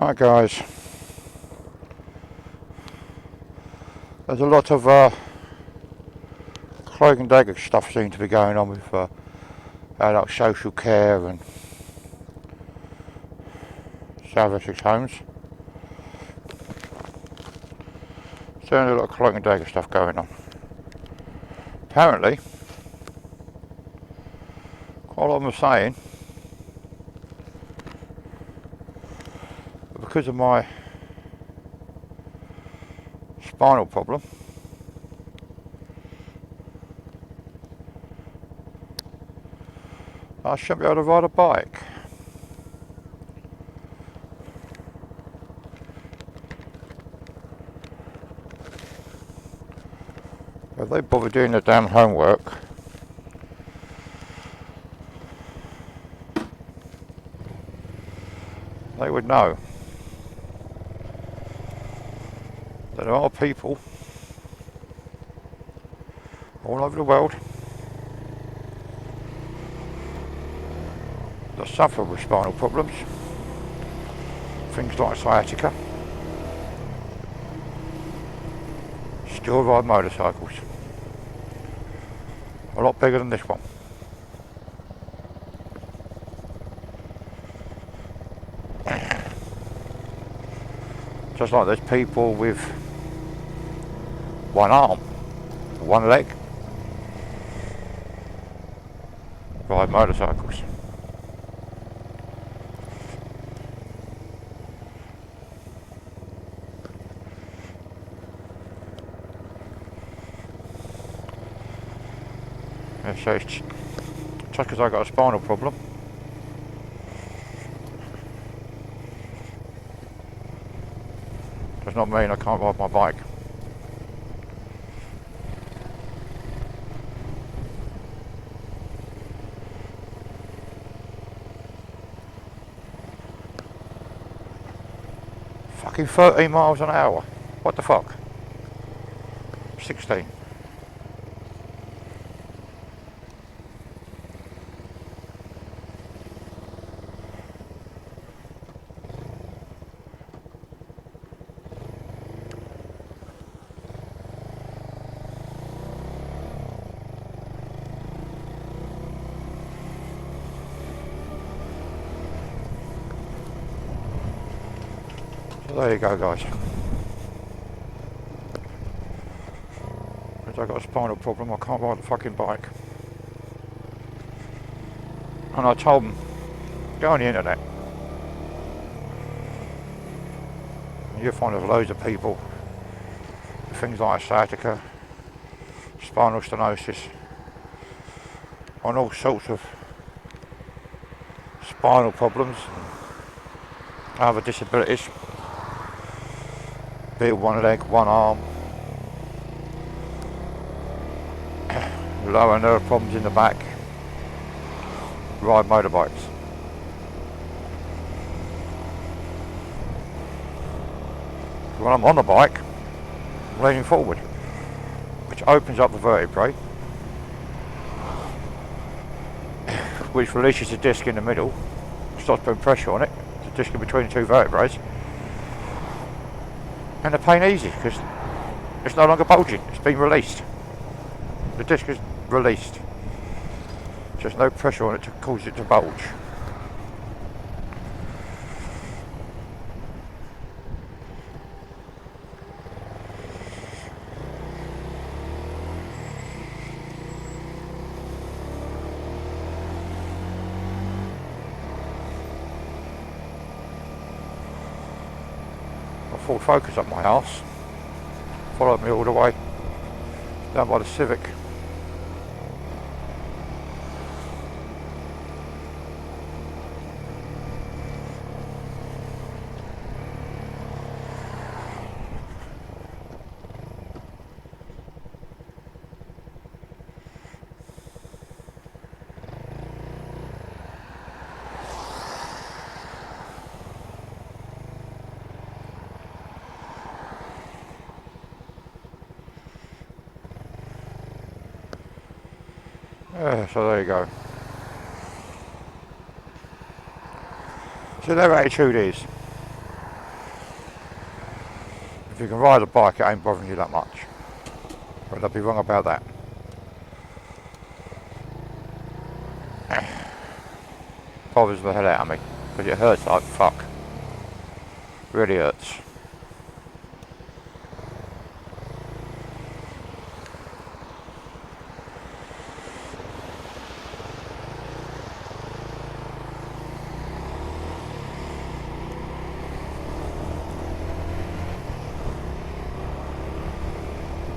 Right guys, there's a lot of Cloak and Dagger stuff seems to be going on with adult social care and South Essex homes. Certainly a lot of Cloak and Dagger stuff going on. Apparently, quite a lot of them are saying, because of my spinal problem, I shouldn't be able to ride a bike. If they bother doing the damn homework, they would know that there are people all over the world that suffer with spinal problems, things like sciatica, still ride motorcycles. A lot bigger than this one. Just like there's people with one arm, one leg, ride motorcycles. So it's just because I got a spinal problem, does not mean I can't ride my bike. Fucking 13 miles an hour. What the fuck? 16. So there you go guys. Because I got a spinal problem, I can't ride the fucking bike. And I told them, go on the internet. You'll find there's loads of people with things like sciatica, spinal stenosis, and all sorts of spinal problems, other disabilities, be it one leg, one arm, lower nerve problems in the back, ride motorbikes. When I'm on the bike, I'm leaning forward, which opens up the vertebrae, which releases the disc in the middle, starts putting pressure on it, the disc in between the two vertebrae, and the pain eases because it's no longer bulging, it's been released. The disc is released. Just no pressure on it to cause it to bulge. Ford Focus up my house, followed me all the way down by the Civic. So there you go. So their attitude is, you can ride a bike, it ain't bothering you that much. But I'd be wrong about that. Bothers the hell out of me, because it hurts like fuck. Really hurts.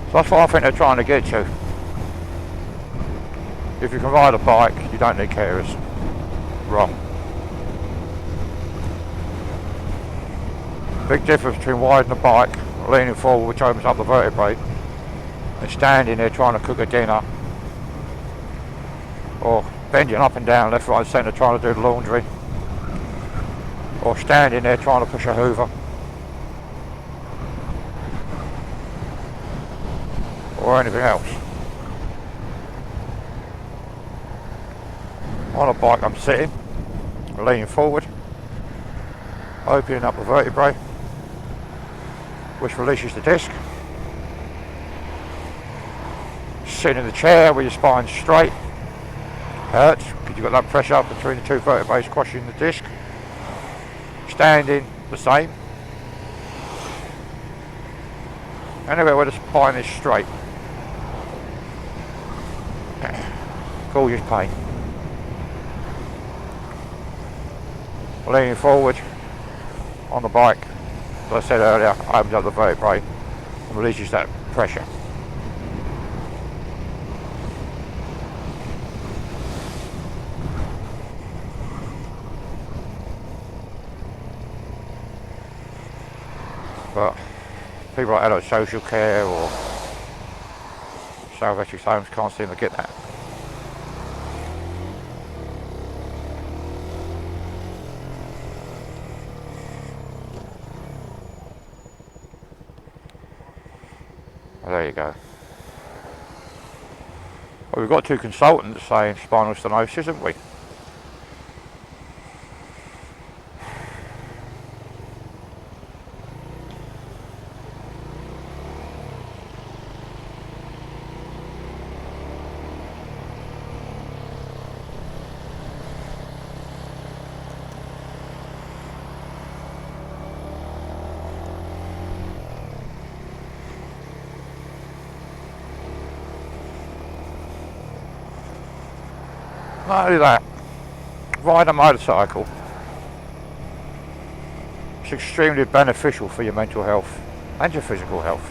So that's what I think they're trying to get to. If you can ride a bike, you don't need carers. Wrong. Big difference between riding a bike, leaning forward, which opens up the vertebrae, and standing there trying to cook a dinner, or bending up and down left, right, centre trying to do the laundry, or standing there trying to push a hoover, or anything else. On a bike I'm sitting, leaning forward, opening up the vertebrae, which releases the disc. Sitting in the chair with your spine straight, hurts because you've got that pressure up between the two vertebrae squashing the disc. Standing, the same. Anywhere where the spine is straight causes pain. Leaning forward on the bike, as I said earlier, opens up the vertebrae and releases that pressure. But people like Adult Social Care or Salvation Homes can't seem to get that. Well, there you go. Well, we've got two consultants saying spinal stenosis, haven't we? Not only that, ride a motorcycle. It's extremely beneficial for your mental health and your physical health.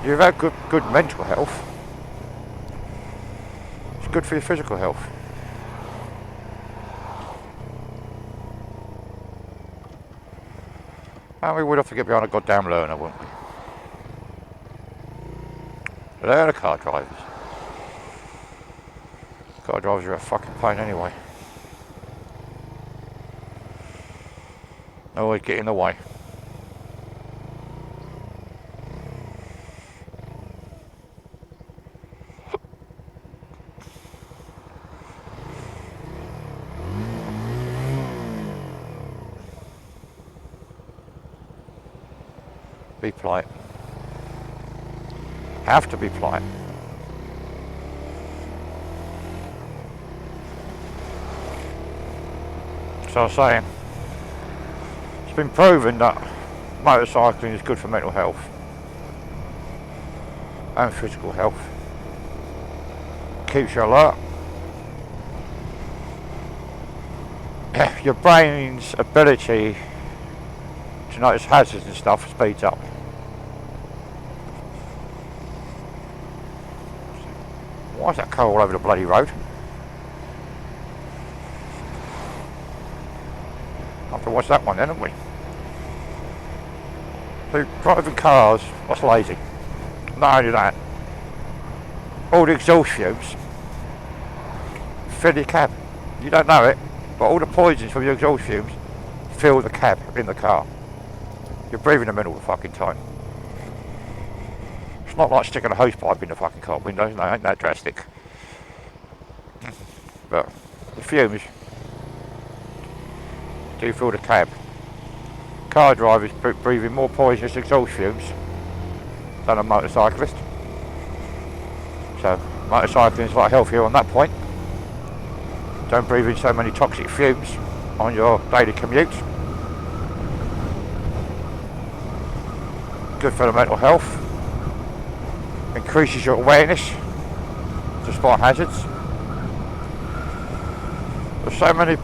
You've had good mental health. It's good for your physical health. And we would have to get behind a goddamn learner, wouldn't we? They're the car drivers. Car drivers are a fucking pain anyway. They always get in the way. Be polite. Have to be polite. So I was saying, it's been proven that motorcycling is good for mental health and physical health. Keeps you alert. Your brain's ability to notice hazards and stuff speeds up. Why is that car all over the bloody road? I'll have to watch that one then, haven't we? So driving cars, that's lazy. Not only that, all the exhaust fumes fill your cab. You don't know it, but all the poisons from your exhaust fumes fill the cab in the car. You're breathing them in all the fucking time. It's not like sticking a hose pipe in the fucking car windows, no, ain't that drastic. But the fumes do fill the cab car driver is breathing more poisonous exhaust fumes than a motorcyclist. So motorcycling is a lot healthier on that point. Don't breathe in so many toxic fumes on your daily commute. Good for the mental health. Increases your awareness to spot hazards. There's so many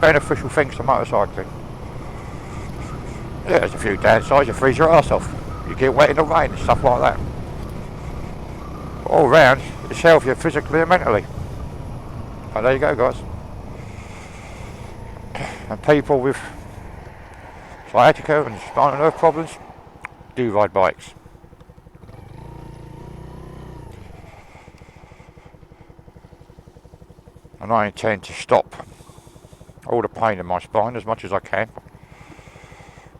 beneficial things to motorcycling. Yeah, there's a few downsides. You freeze your arse off. You get wet in the rain and stuff like that. But all round, it's healthier physically and mentally. So there you go, guys. And people with sciatica and spinal nerve problems do ride bikes. And I intend to stop all the pain in my spine as much as I can.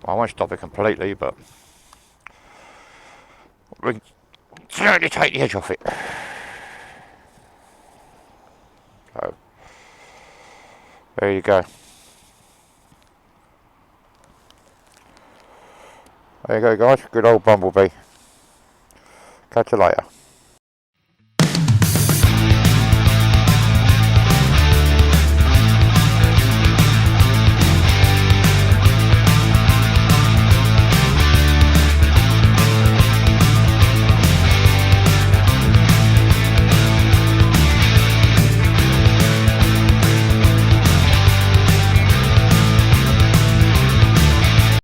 I won't stop it completely, but we can certainly take the edge off it. So, there you go. There you go, guys. Good old Bumblebee. Catch you later.